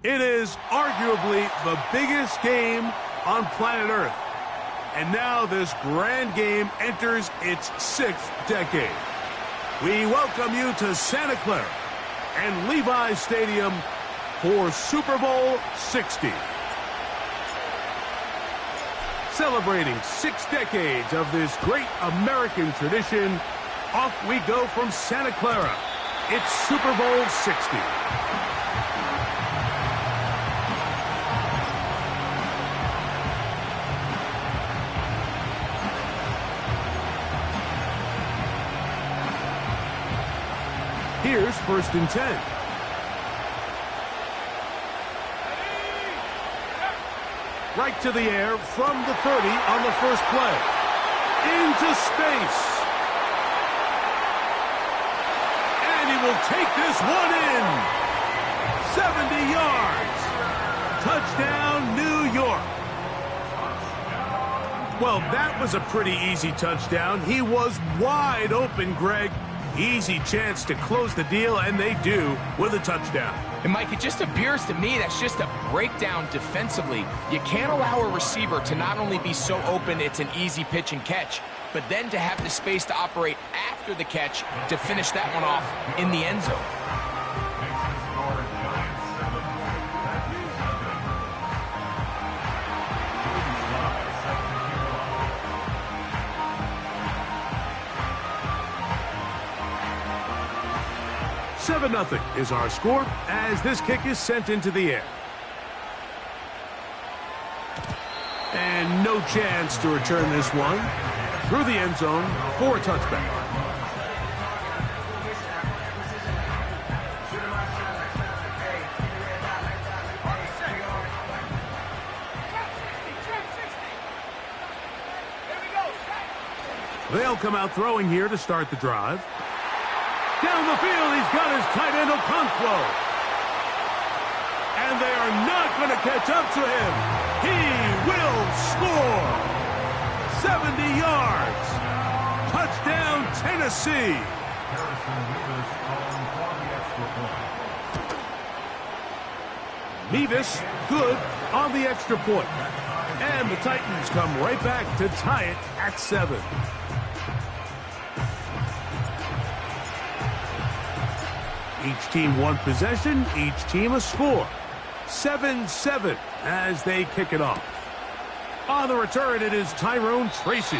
It is arguably the biggest game on planet Earth. And now this grand game enters its 6th decade. We welcome you to Santa Clara and Levi's Stadium for Super Bowl 60. Celebrating 6 decades of this great American tradition, off we go from Santa Clara. It's Super Bowl 60. Here's 1st and 10. Right to the air from the 30 on the first play. Into space. And he will take this one in. 70 yards. Touchdown, New York. Well, that was a pretty easy touchdown. He was wide open, Greg. Easy chance to close the deal, and they do with a touchdown. And, Mike, it just appears to me that's just a breakdown defensively. You can't allow a receiver to not only be so open it's an easy pitch and catch, but then to have the space to operate after the catch to finish that one off in the end zone. Nothing is our score as this kick is sent into the air. And no chance to return this one through the end zone for a touchback. They'll come out throwing here to start the drive. Down the field, he's got his tight end Okonkwo. And they are not going to catch up to him. He will score. 70 yards. Touchdown, Tennessee. Mevis, good on the extra point. And the Titans come right back to tie it at 7. Each team one possession, each team a score. 7-7 as they kick it off. On the return, it is Tyrone Tracy.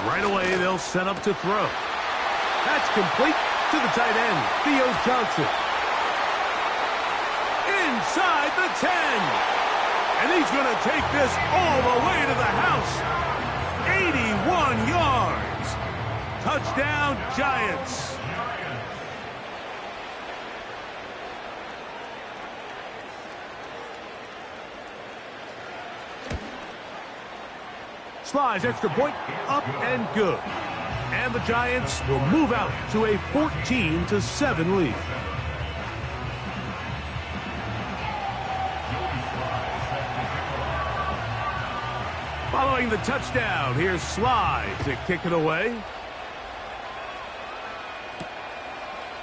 Right away, they'll set up to throw. That's complete to the tight end, Theo Johnson. Inside the 10. And he's going to take this all the way to the house. 81 yards. Touchdown, Giants. Slides extra point, up and good. And the Giants will move out to a 14-7 lead. Following the touchdown, here's Sly to kick it away.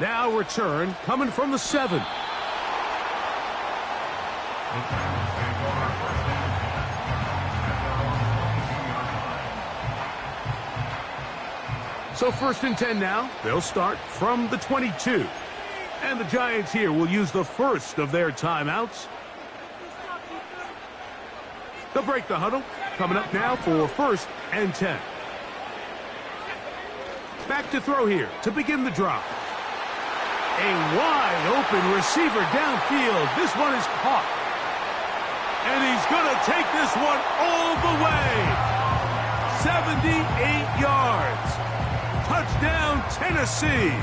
Now return coming from the 7. So 1st and 10 now. They'll start from the 22. And the Giants here will use the first of their timeouts. They'll break the huddle. Coming up now for 1st and 10. Back to throw here to begin the drive. A wide open receiver downfield. This one is caught. And he's going to take this one all the way. 78 yards. Touchdown, Tennessee.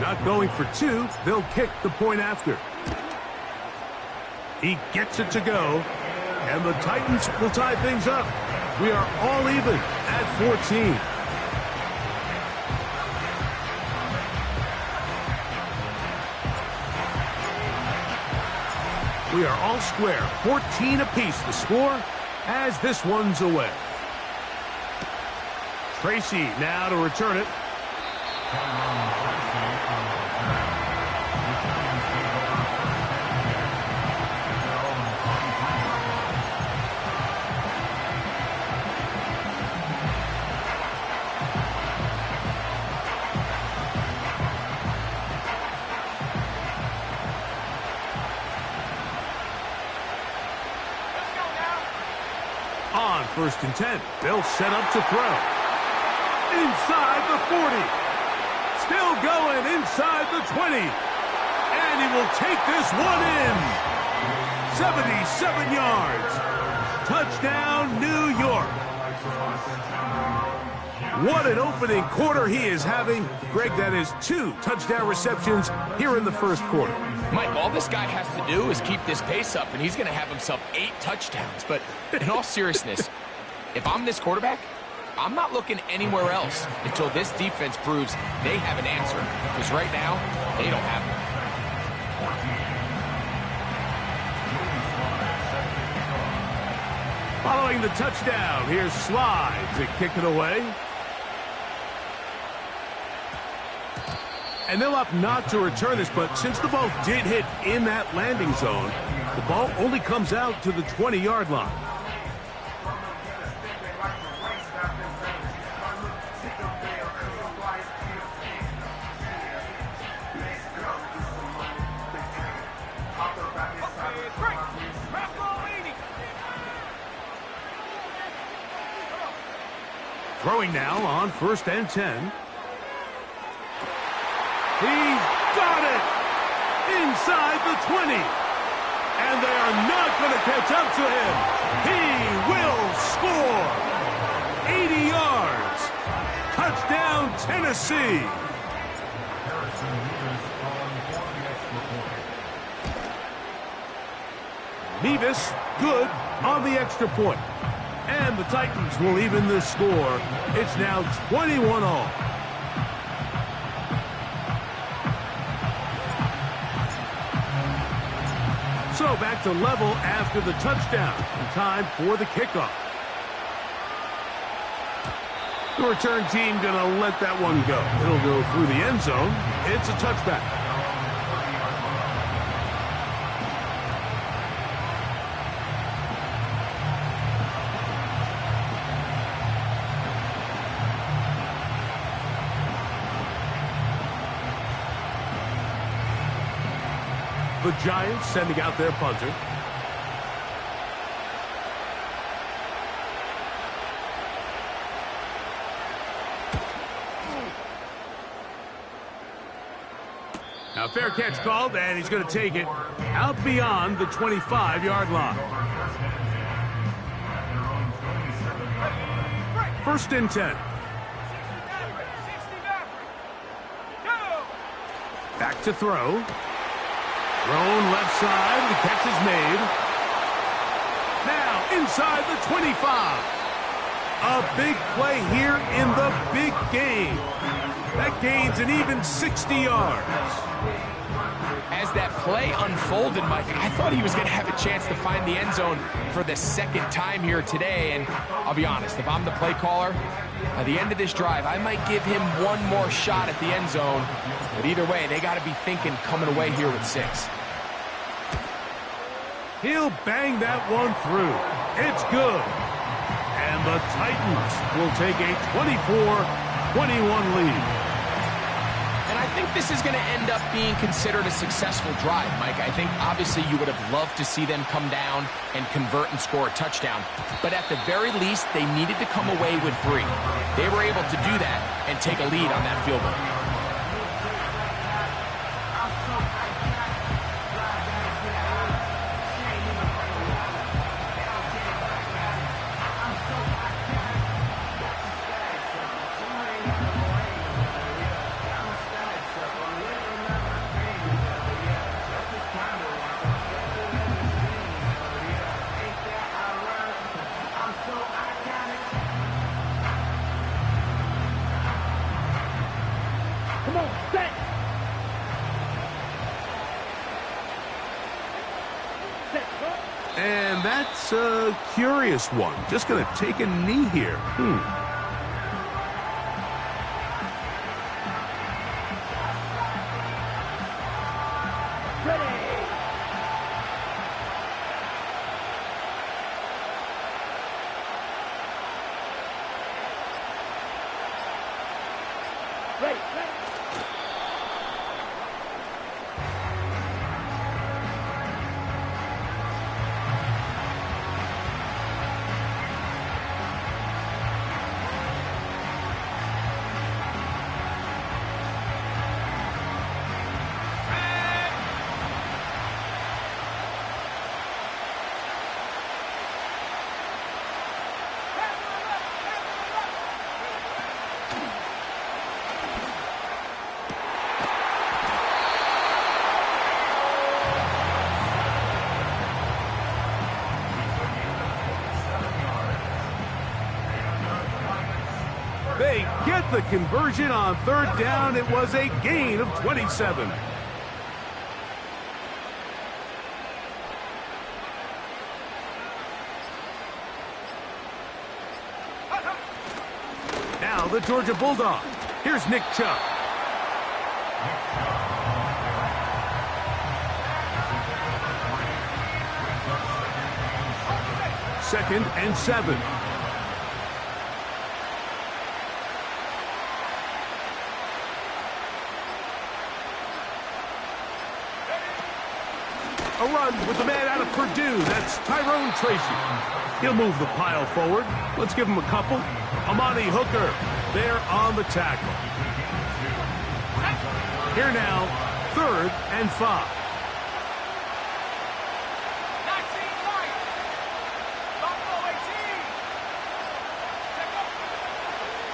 Not going for 2. They'll kick the point after. He gets it to go. And the Titans will tie things up. We are all even at 14. We are all square. 14 apiece the score as this one's away. Tracy now to return it. On 1st and 10, they'll set up to throw. Inside the 40. Still going inside the 20. And he will take this one in. 77 yards. Touchdown, New York. What an opening quarter he is having. Greg, that is 2 touchdown receptions here in the 1st quarter. Mike, all this guy has to do is keep this pace up, and he's going to have himself 8 touchdowns. But in all seriousness, if I'm this quarterback, I'm not looking anywhere else until this defense proves they have an answer. Because right now, they don't have one. Following the touchdown, here's Slide to kick it away. And they'll opt not to return this, but since the ball did hit in that landing zone, the ball only comes out to the 20-yard line. Throwing now on 1st and 10. He's got it inside the 20. And they are not going to catch up to him. He will score. 80 yards. Touchdown, Tennessee. Nevis, good on the extra point. And the Titans will even this score. It's now 21-all. So back to level after the touchdown. And time for the kickoff. The return team going to let that one go. It'll go through the end zone. It's a touchback. The Giants sending out their punter. Now fair catch called, and he's going to take it out beyond the 25-yard line. 1st and 10. Back to throw. Thrown left side, the catch is made. Now inside the 25. A big play here in the big game. That gains an even 60 yards. As that play unfolded, Mike, I thought he was going to have a chance to find the end zone for the second time here today. And I'll be honest, if I'm the play caller, at the end of this drive, I might give him one more shot at the end zone. But either way, they got to be thinking coming away here with 6. He'll bang that one through. It's good. And the Titans will take a 24-21 lead. And I think this is going to end up being considered a successful drive, Mike. I think obviously you would have loved to see them come down and convert and score a touchdown. But at the very least, they needed to come away with 3. They were able to do that and take a lead on that field goal. And that's a curious one. Just going to take a knee here. They get the conversion on 3rd down. It was a gain of 27. Now the Georgia Bulldog. Here's Nick Chubb. Second and 7. A run with the man out of Purdue. That's Tyrone Tracy. He'll move the pile forward. Let's give him a couple. Amani Hooker there on the tackle. Here now, 3rd and 5.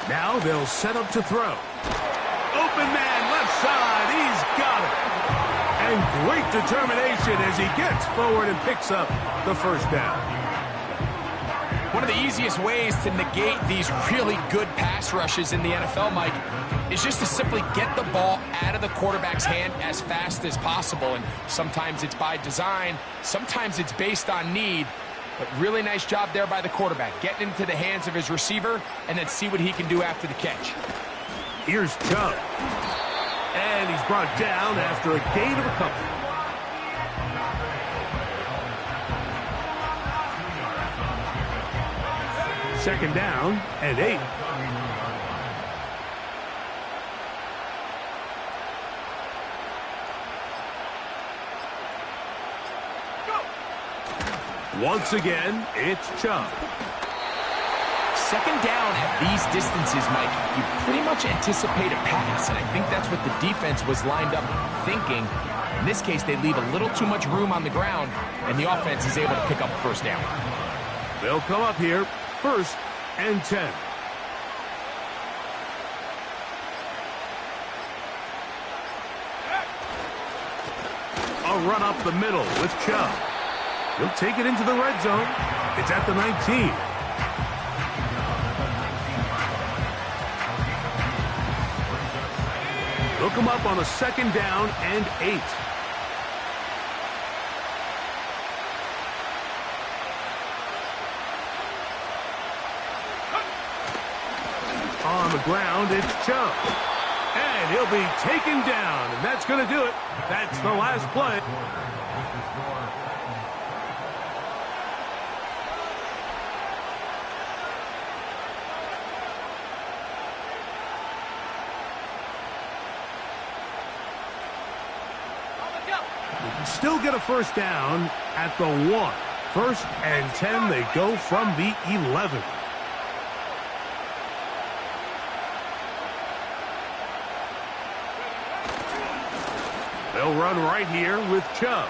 Now they'll set up to throw. Open man left side. He's got it. And great determination as he gets forward and picks up the 1st down. One of the easiest ways to negate these really good pass rushes in the NFL, Mike, is just to simply get the ball out of the quarterback's hand as fast as possible. And sometimes it's by design, sometimes it's based on need. But really nice job there by the quarterback, getting into the hands of his receiver and then see what he can do after the catch. Here's Chubb. And he's brought down after a gain of a couple. Second down and 8. Once again, it's Chubb. Second down at these distances, Mike, you pretty much anticipate a pass, and I think that's what the defense was lined up thinking. In this case, they leave a little too much room on the ground, and the offense is able to pick up a 1st down. They'll come up here, 1st and 10. A run up the middle with Chubb. He'll take it into the red zone. It's at the 19. They'll come up on a 2nd down and 8. On the ground, it's Chubb. And he'll be taken down, and that's going to do it. That's the last play. You can still get a 1st down at the 1. 1st and 10, they go from the 11. They'll run right here with Chubb.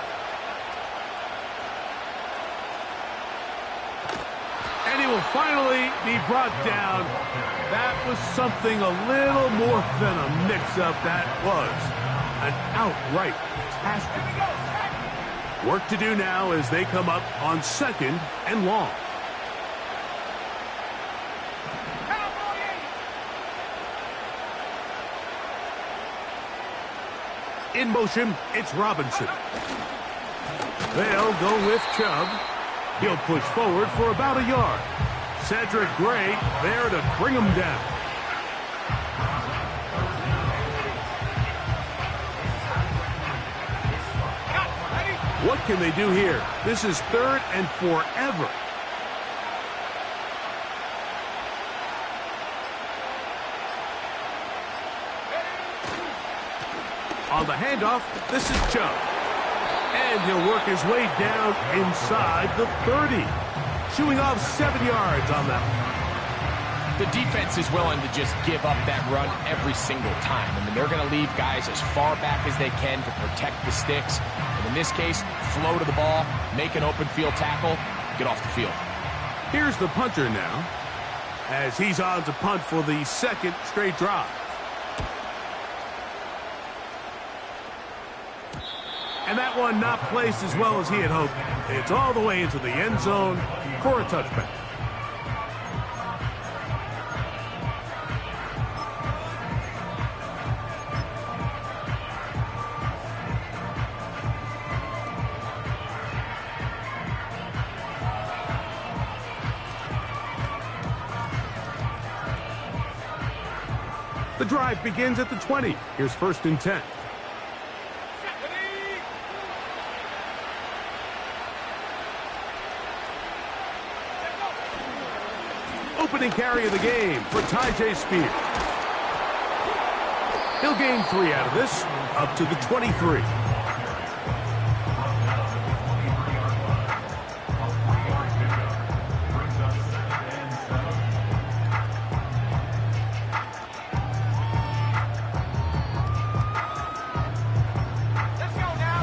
And he will finally be brought down. That was something a little more than a mix-up. That was an outright catastrophe. Work to do now as they come up on 2nd and long. In motion, it's Robinson. They'll go with Chubb. He'll push forward for about a yard. Cedric Gray there to bring him down. What can they do here? This is 3rd and forever. On the handoff, this is Chubb. And he'll work his way down inside the 30. Shooing off 7 yards on that one. The defense is willing to just give up that run every single time. I mean, they're going to leave guys as far back as they can to protect the sticks. And in this case, flow to the ball, make an open field tackle, get off the field. Here's the punter now, as he's on to punt for the 2nd straight drive. And that one not placed as well as he had hoped. It's all the way into the end zone for a touchback. The drive begins at the 20. Here's 1st and 10. Opening carry of the game for Tyjae Spears. He'll gain 3 out of this, up to the 23.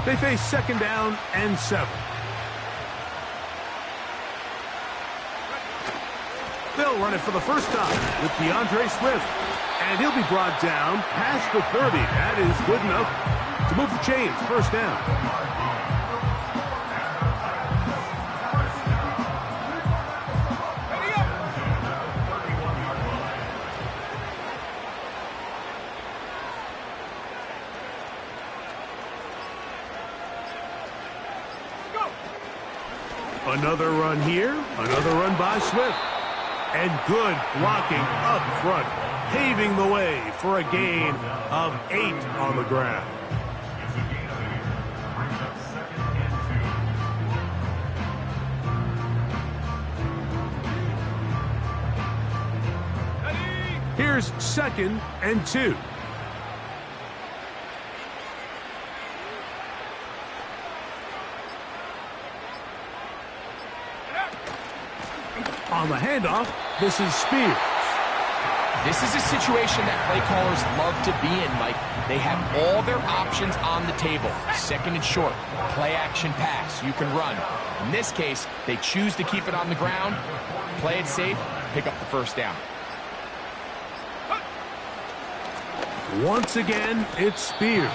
They face 2nd down and 7. They'll run it for the first time with DeAndre Swift. And he'll be brought down past the 30. That is good enough to move the chains. 1st down. Another run here. Another run by Swift. And good blocking up front, paving the way for a gain of 8 on the ground. Here's 2nd and 2. On the handoff, this is Spears. This is a situation that play callers love to be in, Mike. They have all their options on the table. 2nd and short, play action pass, you can run. In this case, they choose to keep it on the ground, play it safe, pick up the 1st down. Once again, it's Spears.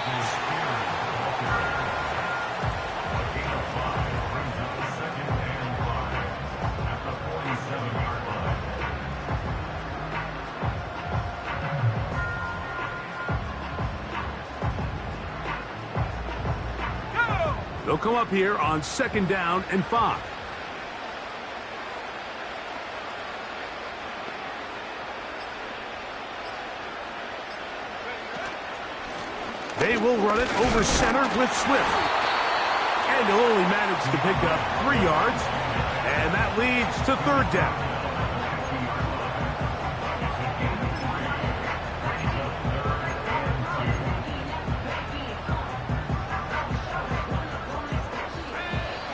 come up here on 2nd down and 5. They will run it over center with Swift. And he'll only manage to pick up 3 yards. And that leads to 3rd down.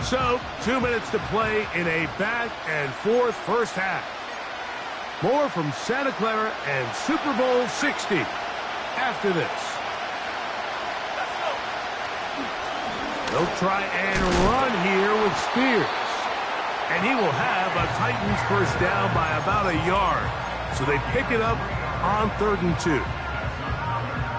So, 2 minutes to play in a back-and-forth first half. More from Santa Clara and Super Bowl 60 after this. They'll try and run here with Spears. And he will have a Titans first down by about a yard. So they pick it up on 3rd and 2.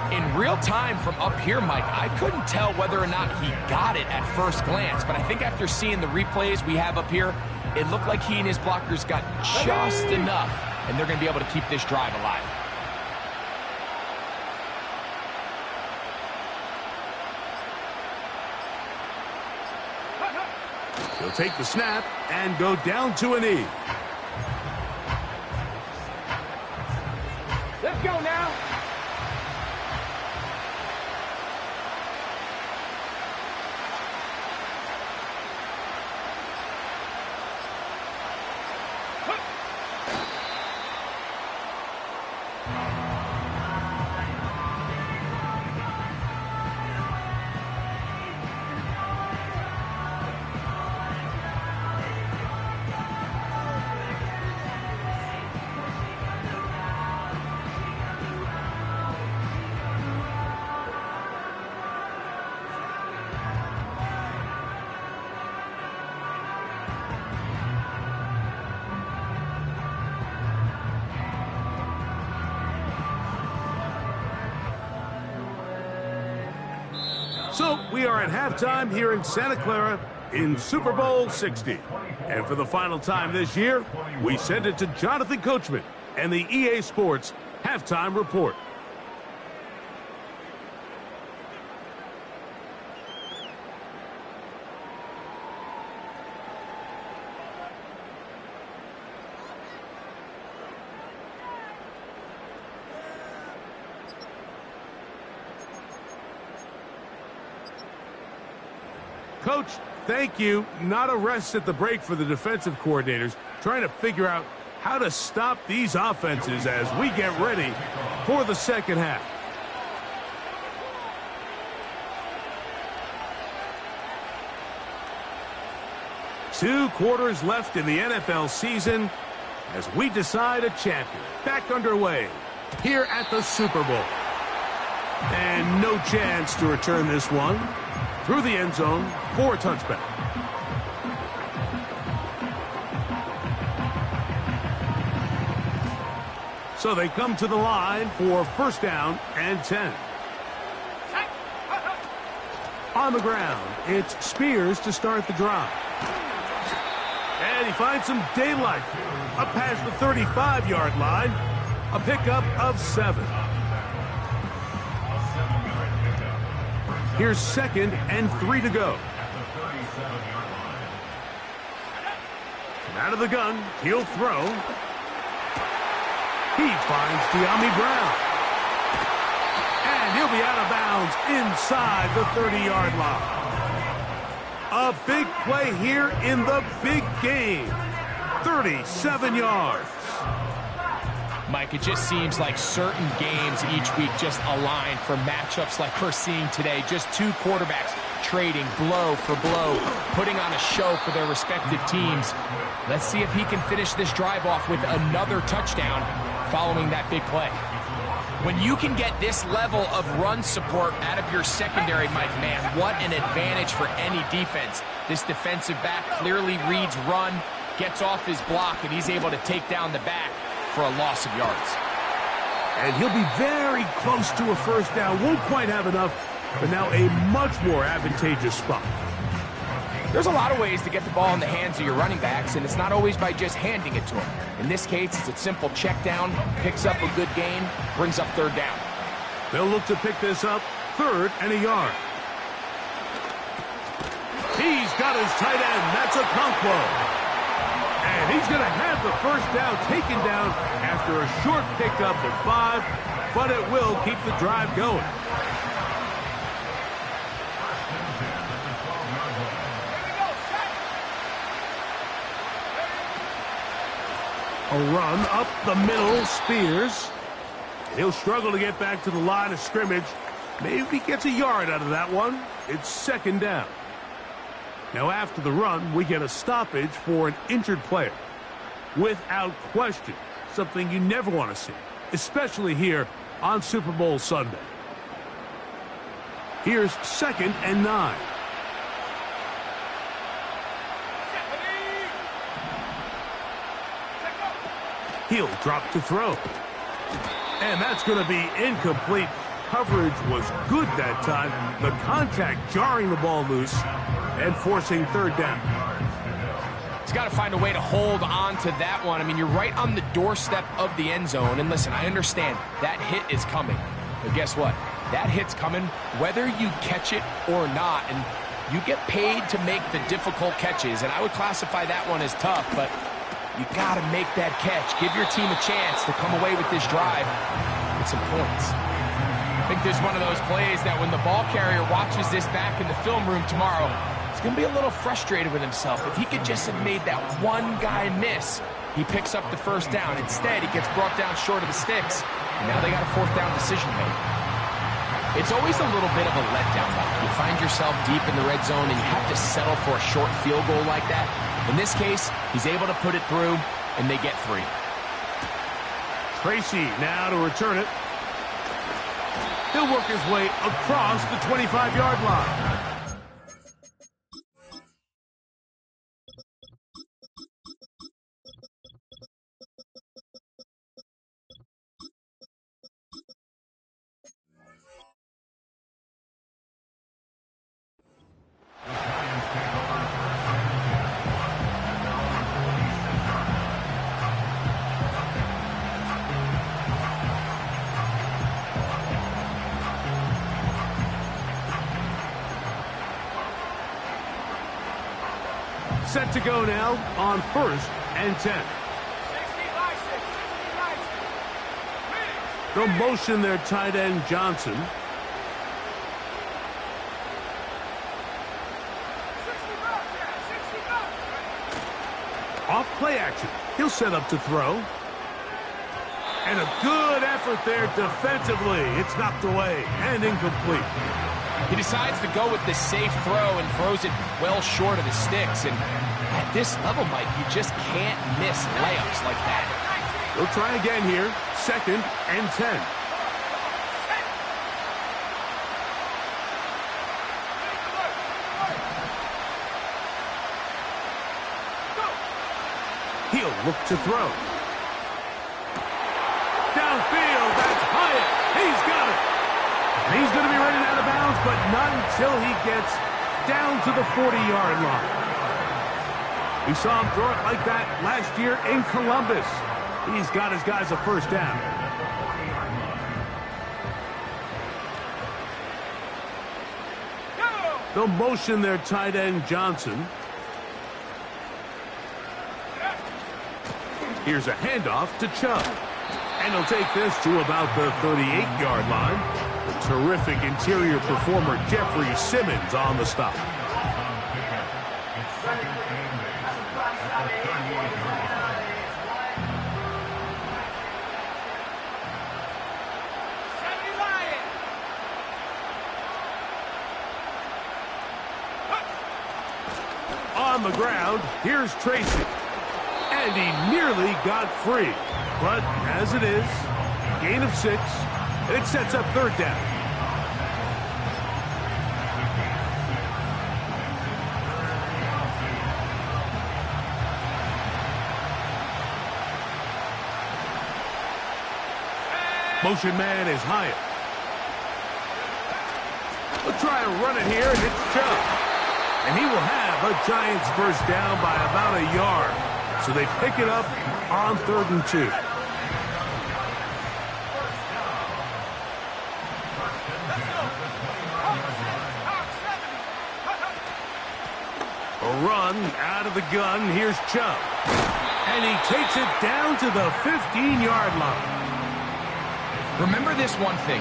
In real time from up here, Mike, I couldn't tell whether or not he got it at first glance, but I think after seeing the replays we have up here, it looked like he and his blockers got just enough, and they're going to be able to keep this drive alive. He'll take the snap and go down to a knee. Let's go now. So we are at halftime here in Santa Clara in Super Bowl 60. And for the final time this year, we send it to Jonathan Coachman and the EA Sports Halftime Report. Coach, thank you. Not a rest at the break for the defensive coordinators, trying to figure out how to stop these offenses as we get ready for the second half. Two quarters left in the NFL season as we decide a champion. Back underway here at the Super Bowl. And no chance to return this one. Through the end zone for a touchback. So they come to the line for 1st down and 10. On the ground, it's Spears to start the drive. And he finds some daylight up past the 35-yard line. A pickup of 7. Here's 2nd and 3 to go. And out of the gun, he'll throw. He finds De'Ami Brown. And he'll be out of bounds inside the 30-yard line. A big play here in the big game. 37 yards. Mike, it just seems like certain games each week just align for matchups like we're seeing today. Just two quarterbacks trading blow for blow, putting on a show for their respective teams. Let's see if he can finish this drive off with another touchdown following that big play. When you can get this level of run support out of your secondary, Mike, man, what an advantage for any defense. This defensive back clearly reads run, gets off his block, and he's able to take down the back for a loss of yards. And he'll be very close to a 1st down. Won't quite have enough, but now a much more advantageous spot. There's a lot of ways to get the ball in the hands of your running backs, and it's not always by just handing it to them. In this case, it's a simple check down, picks up a good gain, brings up 3rd down. They'll look to pick this up 3rd and a yard. got his tight end. That's a Conquo. And he's going to have the first down taken down after a short pickup of 5, but it will keep the drive going. A run up the middle, Spears. He'll struggle to get back to the line of scrimmage. Maybe gets a yard out of that one. It's second down. Now after the run, we get a stoppage for an injured player. Without question, something you never want to see, especially here on Super Bowl Sunday. Here's 2nd and 9. He'll drop to throw. And that's going to be incomplete. Coverage was good that time. The contact jarring the ball loose and forcing third down. He's got to find a way to hold on to that one. I mean, you're right on the doorstep of the end zone. And listen, I understand that hit is coming. But guess what? That hit's coming whether you catch it or not. And you get paid to make the difficult catches. And I would classify that one as tough, but you got to make that catch. Give your team a chance to come away with this drive with some points. I think there's one of those plays that when the ball carrier watches this back in the film room tomorrow, he's going to be a little frustrated with himself. If he could just have made that one guy miss, he picks up the first down. Instead, he gets brought down short of the sticks. And now they got a 4th down decision to make. It's always a little bit of a letdown. You find yourself deep in the red zone and you have to settle for a short field goal like that. In this case, he's able to put it through, and they get 3. Tracy now to return it. He'll work his way across the 25-yard line. Set to go now on 1st and 10. They'll motion their tight end Johnson. Off play action. He'll set up to throw. And a good effort there defensively. It's knocked away and incomplete. He decides to go with the safe throw and throws it well short of the sticks. And at this level, Mike, you just can't miss layups like that. We'll try again here. 2nd and 10. He'll look to throw. Downfield, that's Hyatt. He's got it. And he's going to be running out of bounds, but not until he gets down to the 40-yard line. We saw him throw it like that last year in Columbus. He's got his guys a first down. They'll motion their tight end Johnson. Here's a handoff to Chubb. And he'll take this to about the 38-yard line. The terrific interior performer Jeffrey Simmons on the stop. On the ground, here's Tracy. And he nearly got free. But as it is, gain of 6, and it sets up third down. Motion man is Hyatt. We'll try and run it here, and it's Chubb. And he will have a Giants first down by about a yard. So they pick it up on 3rd and 2. the gun. Here's Chubb. And he takes it down to the 15-yard line. Remember this one thing.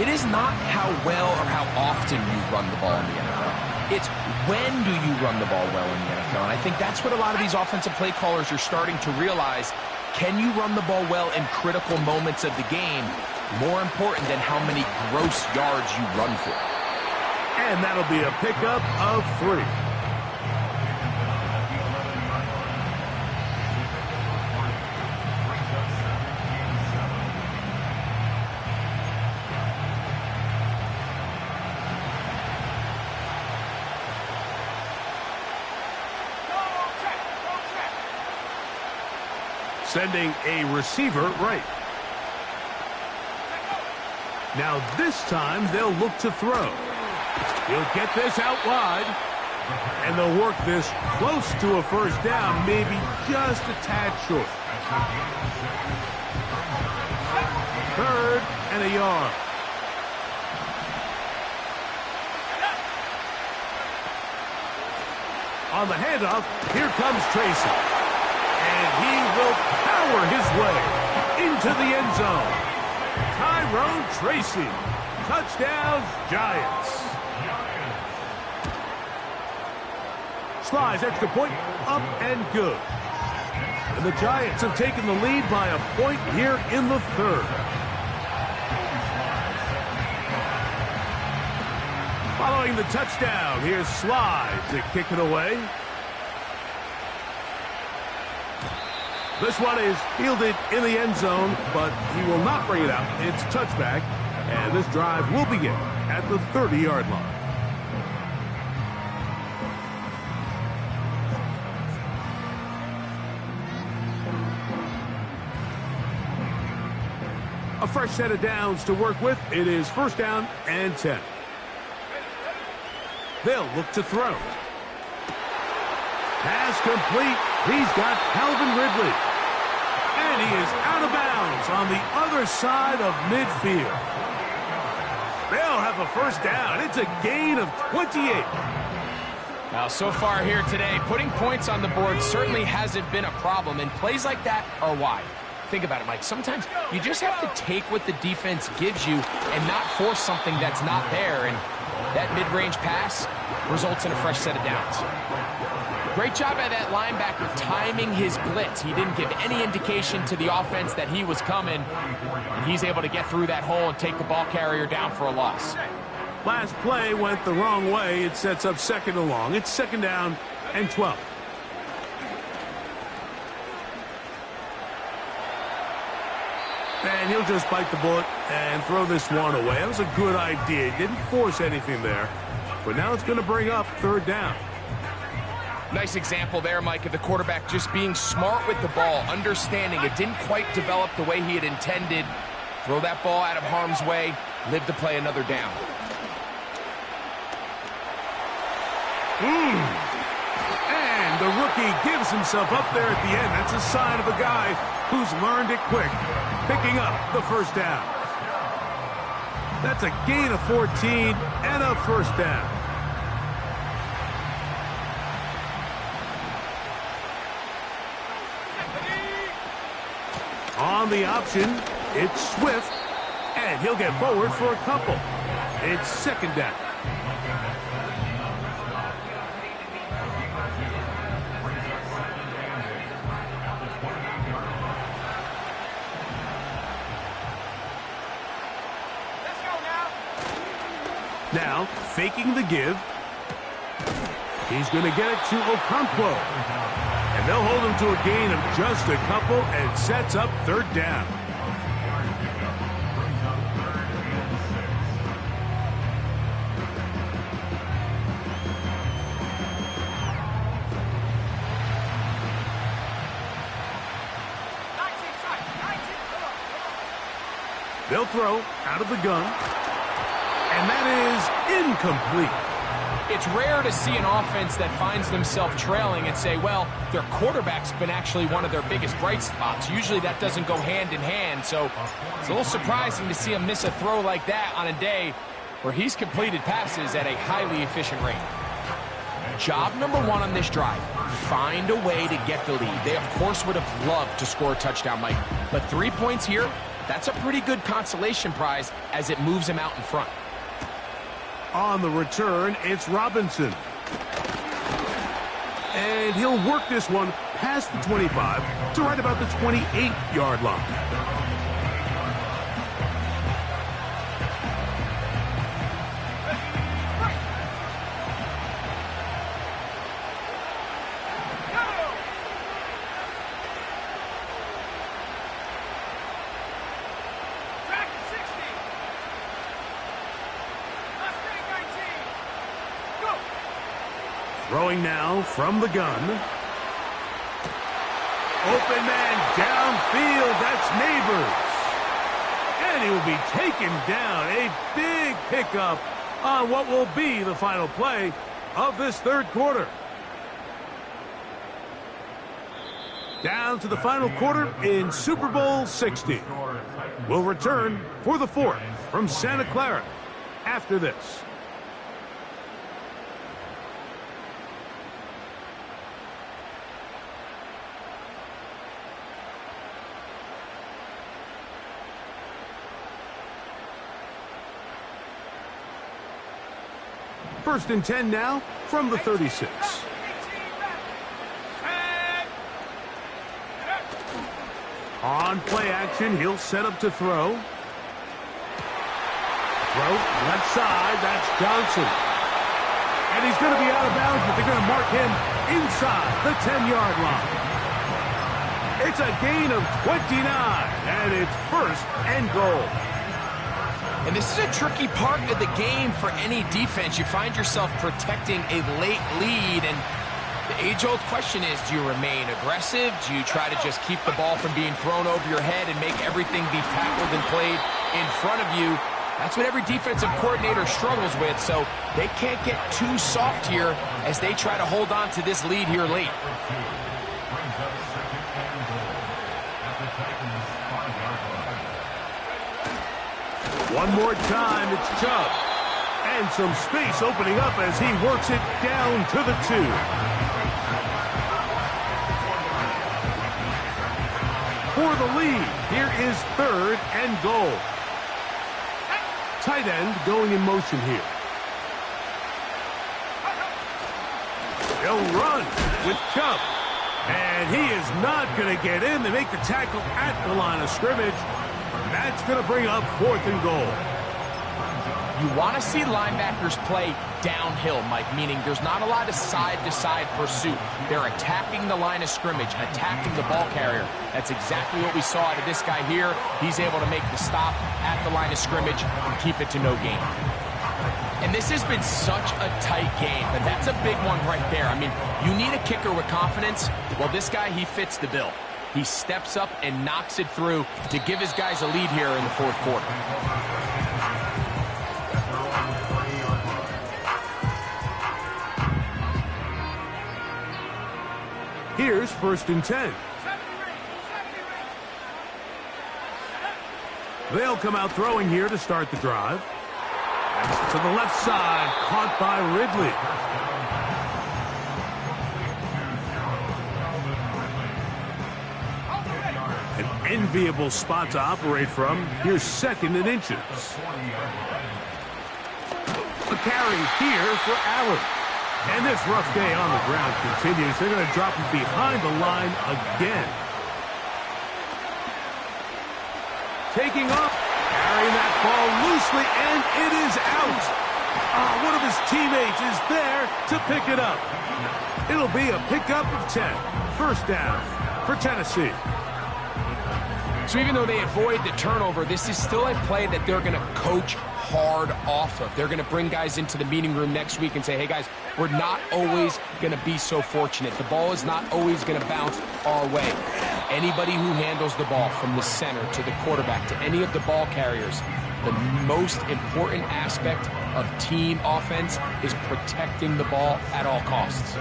It is not how well or how often you run the ball in the NFL. It's when do you run the ball well in the NFL. And I think that's what a lot of these offensive play callers are starting to realize. Can you run the ball well in critical moments of the game? More important than how many gross yards you run for. And that'll be a pickup of 3. Sending a receiver right. Now this time they'll look to throw. He'll get this out wide. And they'll work this close to a first down, maybe just a tad short. 3rd and a yard. On the handoff, here comes Tracy. And he will power his way into the end zone. Tyrone Tracy. Touchdown, Giants. Slides extra point, up and good. And the Giants have taken the lead by a point here in the 3rd. Following the touchdown, here's Slide to kick it away. This one is fielded in the end zone, but he will not bring it out. It's touchback, and this drive will begin at the 30-yard line. A fresh set of downs to work with. It is 1st down and 10. They'll look to throw. Pass complete. He's got Calvin Ridley. And he is out of bounds on the other side of midfield. They'll have a 1st down. It's a gain of 28. Now, so far here today, putting points on the board certainly hasn't been a problem, and plays like that are why. Think about it, Mike. Sometimes you just have to take what the defense gives you and not force something that's not there, and that mid-range pass results in a fresh set of downs. Great job by that linebacker timing his blitz. He didn't give any indication to the offense that he was coming, and he's able to get through that hole and take the ball carrier down for a loss. Last play went the wrong way. It sets up 2nd and long. It's 2nd down and 12. And he'll just bite the bullet and throw this one away. That was a good idea. He didn't force anything there. But now it's going to bring up 3rd down. Nice example there, Mike, of the quarterback just being smart with the ball, understanding it didn't quite develop the way he had intended. Throw that ball out of harm's way, live to play another down. And the rookie gives himself up there at the end. That's a sign of a guy who's learned it quick, picking up the 1st down. That's a gain of 14 and a 1st down. On the option, it's Swift, and he'll get forward for a couple. It's 2nd down. Let's go Now, faking the give. He's going to get it to Okonkwo. And they'll hold him to a gain of just a couple and sets up 3rd down. They'll throw out of the gun. And that is incomplete. It's rare to see an offense that finds themselves trailing and say, well, their quarterback's been actually one of their biggest bright spots. Usually that doesn't go hand in hand, so it's a little surprising to see him miss a throw like that on a day where he's completed passes at a highly efficient rate. Job number 1 on this drive, find a way to get the lead. They, of course, would have loved to score a touchdown, Mike. But 3 points here, that's a pretty good consolation prize as it moves them out in front. On the return, it's Robinson. And he'll work this one past the 25 to right about the 28-yard line. Throwing now from the gun. Open man downfield. That's Neighbors. And he will be taken down. A big pickup on what will be the final play of this third quarter. Down to the final quarter in Super Bowl 60. We'll return for the fourth from Santa Clara after this. First and 10 now from the 36. On play action, he'll set up to throw. Throw left side, that's Johnson. And he's going to be out of bounds, but they're going to mark him inside the 10-yard line. It's a gain of 29, and it's first and goal. And this is a tricky part of the game for any defense. You find yourself protecting a late lead, and the age-old question is, do you remain aggressive? Do you try to just keep the ball from being thrown over your head and make everything be tackled and played in front of you? That's what every defensive coordinator struggles with, so they can't get too soft here as they try to hold on to this lead here late. One more time, it's Chubb. And some space opening up as he works it down to the 2. For the lead, here is third and goal. Tight end going in motion here. They'll run with Chubb. And he is not going to get in. They make the tackle at the line of scrimmage. That's going to bring up fourth and goal. You want to see linebackers play downhill, Mike, meaning there's not a lot of side-to-side pursuit. They're attacking the line of scrimmage, attacking the ball carrier. That's exactly what we saw out of this guy here. He's able to make the stop at the line of scrimmage and keep it to no gain. And this has been such a tight game, but that's a big one right there. I mean, you need a kicker with confidence. Well, this guy, he fits the bill. He steps up and knocks it through to give his guys a lead here in the fourth quarter. Here's first and 10. They'll come out throwing here to start the drive. To the left side, caught by Ridley. An enviable spot to operate from. Here's second and inches. A carry here for Allen. And this rough day on the ground continues. They're going to drop him behind the line again. Taking off, carrying that ball loosely, and it is out. One of his teammates is there to pick it up. It'll be a pickup of 10. First down for Tennessee. So even though they avoid the turnover, this is still a play that they're going to coach hard off of. They're going to bring guys into the meeting room next week and say, hey, guys, we're not always going to be so fortunate. The ball is not always going to bounce our way. Anybody who handles the ball from the center to the quarterback to any of the ball carriers, the most important aspect of team offense is protecting the ball at all costs.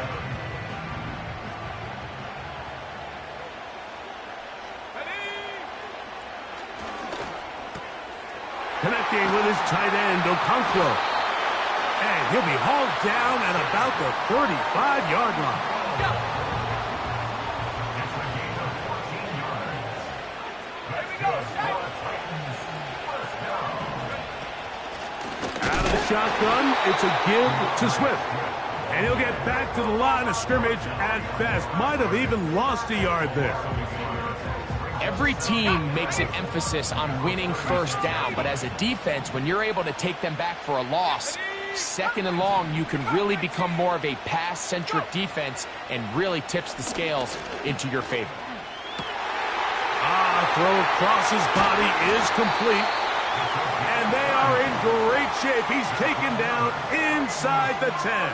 Connecting with his tight end, Okonkwo. And he'll be hauled down at about the 35-yard line. shotgun. It's a give to Swift. And he'll get back to the line of scrimmage at best. Might have even lost a yard there. Every team makes an emphasis on winning first down, but as a defense, when you're able to take them back for a loss, second and long, you can really become more of a pass-centric defense and really tips the scales into your favor. Throw across his body is complete. And they are in great shape. He's taken down inside the 10.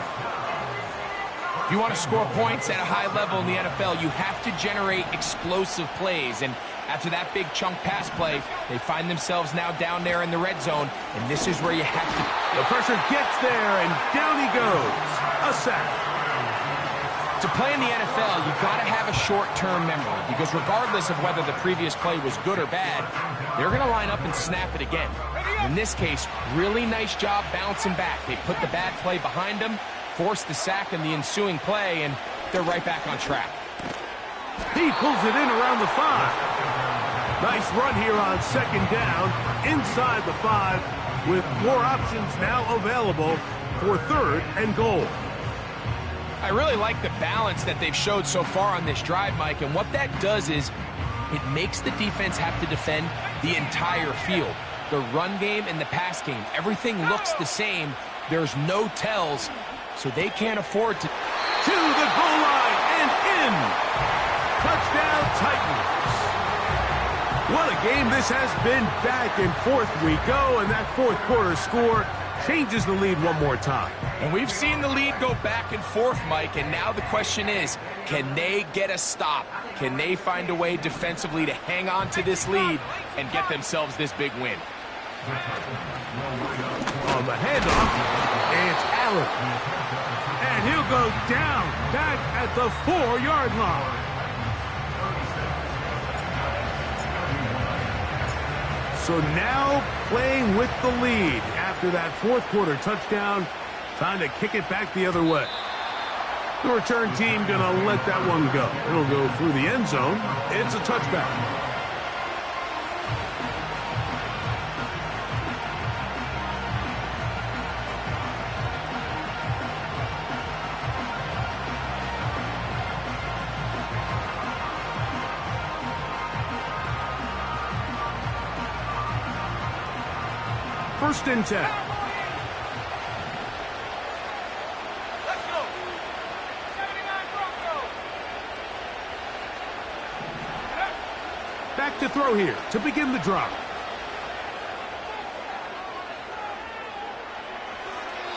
If you want to score points at a high level in the NFL, you have to generate explosive plays. And after that big chunk pass play, they find themselves now down there in the red zone. And this is where you have to... The pressure gets there, and down he goes. A sack. To play in the NFL, you got to have a short-term memory, because regardless of whether the previous play was good or bad, they're going to line up and snap it again. In this case, really nice job bouncing back. They put the bad play behind them, forced the sack in the ensuing play, and they're right back on track. He pulls it in around the 5. Nice run here on second down, inside the 5, with more options now available for third and goal. I really like the balance that they've showed so far on this drive, Mike, and what that does is it makes the defense have to defend the entire field. The run game and the pass game, everything looks the same. There's no tells, so they can't afford to... To the goal line and in. Touchdown Titans. What a game this has been. Back and forth we go, and that fourth quarter score changes the lead one more time. And we've seen the lead go back and forth, Mike, and now the question is, can they get a stop? Can they find a way defensively to hang on to this lead and get themselves this big win? On the handoff, it's Allen. And he'll go down, back at the 4-yard line. So now playing with the lead after that fourth quarter touchdown, trying to kick it back the other way. The return team gonna let that one go. It'll go through the end zone. It's a touchback. First and 10. Let's go. 79 Broncos. Back to throw here to begin the drive.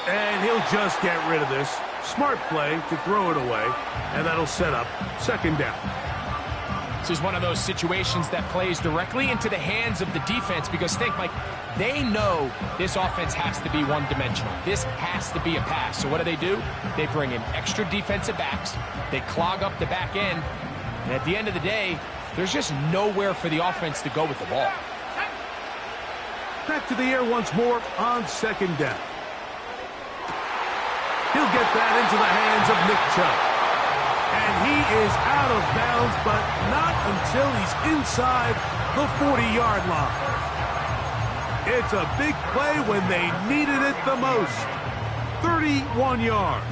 And he'll just get rid of this. Smart play to throw it away, and that'll set up second down. This is one of those situations that plays directly into the hands of the defense, because think, Mike, they know this offense has to be one-dimensional. This has to be a pass. So what do? They bring in extra defensive backs. They clog up the back end. And at the end of the day, there's just nowhere for the offense to go with the ball. Back to the air once more on second down. He'll get that into the hands of Nick Chubb. And he is out of bounds, but not until he's inside the 40-yard line. It's a big play when they needed it the most. 31 yards.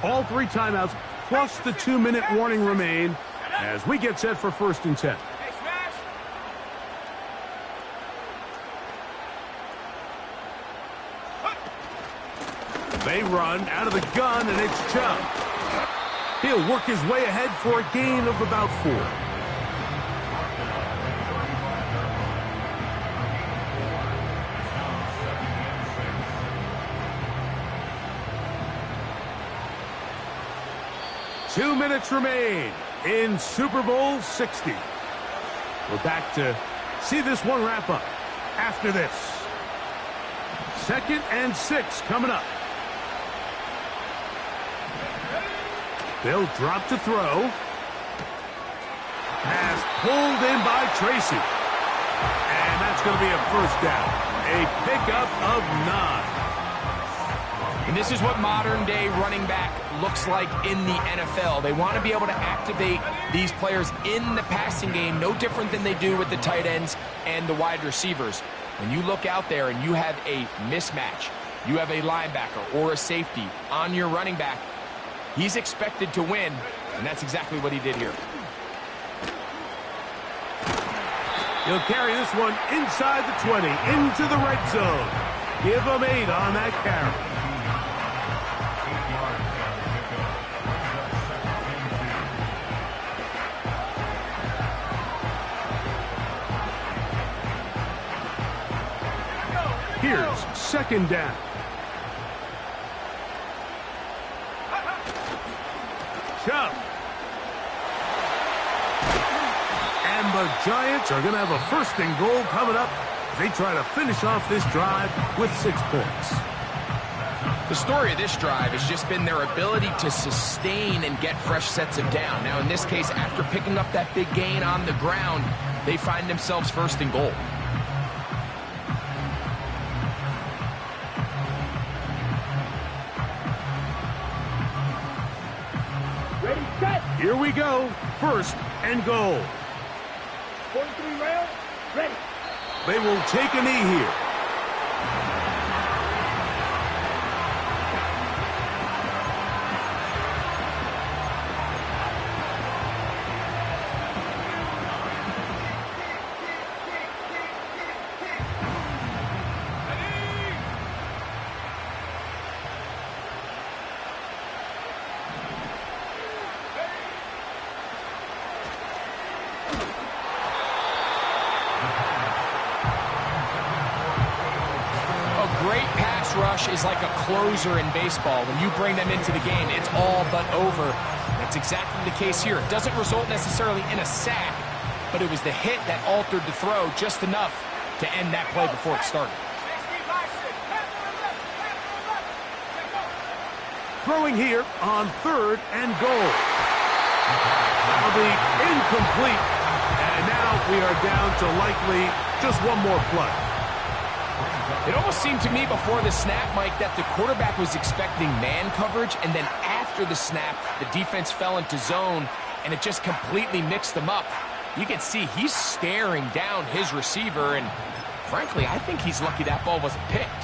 All 3 timeouts plus the 2-minute warning remain as we get set for first and 10. They run out of the gun, and it's Chubb. He'll work his way ahead for a gain of about 4. Two minutes remain in Super Bowl 60. We're back to see this one wrap up after this. 2nd and 6 coming up. They'll drop to throw. Pass pulled in by Tracy. And that's going to be a first down. A pickup of 9. And this is what modern-day running back looks like in the NFL. They want to be able to activate these players in the passing game, no different than they do with the tight ends and the wide receivers. When you look out there and you have a mismatch, you have a linebacker or a safety on your running back, he's expected to win, and that's exactly what he did here. He'll carry this one inside the 20, into the red zone. Give him 8 on that carry. Here's second down. Chubb. And the Giants are going to have a 1st and goal coming up. They try to finish off this drive with 6 points. The story of this drive has just been their ability to sustain and get fresh sets of down. Now, in this case, after picking up that big gain on the ground, they find themselves 1st and goal. Ready, set. Here we go. 1st and goal. 43 round. Ready. They will take a knee here. Great pass rush is like a closer in baseball. When you bring them into the game, it's all but over. That's exactly the case here. It doesn't result necessarily in a sack, but it was the hit that altered the throw just enough to end that play before it started. Throwing here on 3rd and goal. That'll be incomplete. And now we are down to likely just one more play. It almost seemed to me before the snap, Mike, that the quarterback was expecting man coverage, and then after the snap, the defense fell into zone, and it just completely mixed them up. You can see he's staring down his receiver, and frankly, I think he's lucky that ball wasn't picked.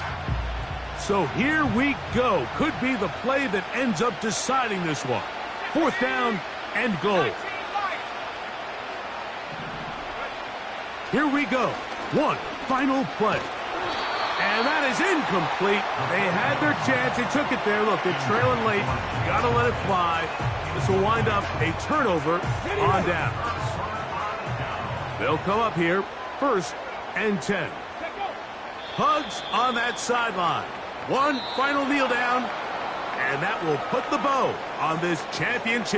So here we go. Could be the play that ends up deciding this one. 4th down and goal. Here we go. One final play. And that is incomplete. They had their chance. They took it there. Look, they're trailing late. Got to let it fly. This will wind up a turnover on downs. They'll come up here, 1st and 10. Hugs on that sideline. One final kneel down, and that will put the bow on this championship